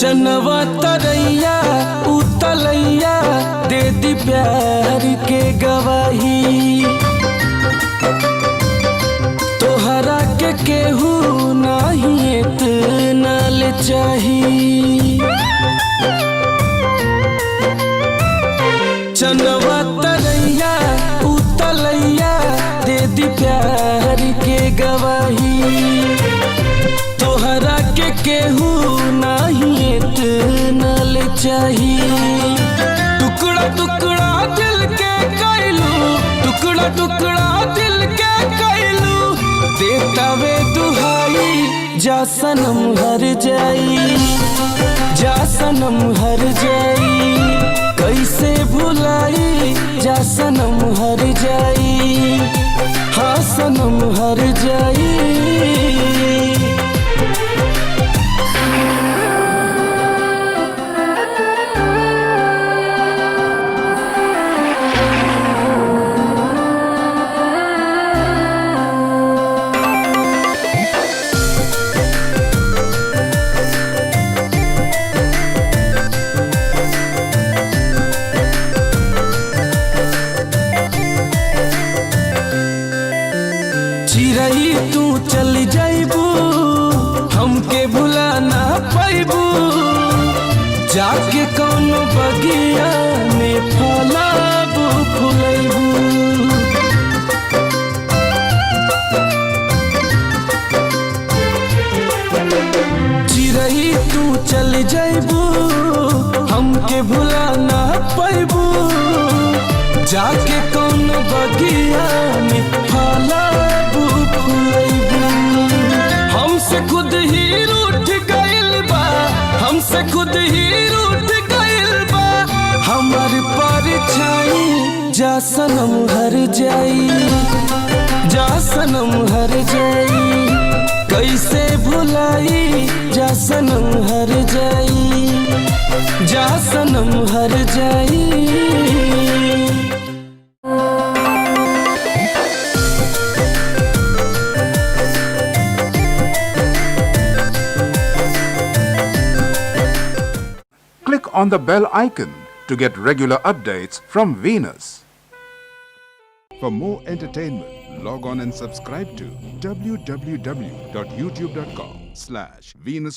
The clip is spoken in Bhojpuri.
चनवा तरैया उतलैया दे दी प्यार के गवाही। तोहरा के केहू नाही इतना ले चाही। चनवा तरैया उतलैया दे दी प्यार के गवाही। तोहरा के केहू नाही इतना ले चाही। टुकड़ा टुकड़ा दिल के कैलू, टुकड़ा टुकड़ा दिल के कैलू, देता वे दुहाई जा सनम हर जाई, जा सनम हर जाई। कैसे भुलाई जा सनम हर जाई, हाँ सनम हर जाई। चिरई तू चल जाइबू, हमके भुला ना पाइबू। जाके कौनो बगिया में फलाबू फुलैबू। चिरई तू चल जाइबू, हमके भुला ना पाइबू। जाके कौनो बगिया में फलाबू फुलैबू। हमसे खुद ही रूठ गइल बा, हमसे खुद ही रूठ गइल बा। हमार परछाई जा सनम हर जाई, जा सनम हर जाई। कैसे भुलाई जा सनम हर जाई, जा सनम हर जाई। Click on the bell icon to get regular updates from Venus. For more entertainment, log on and subscribe to www.youtube.com/Venus.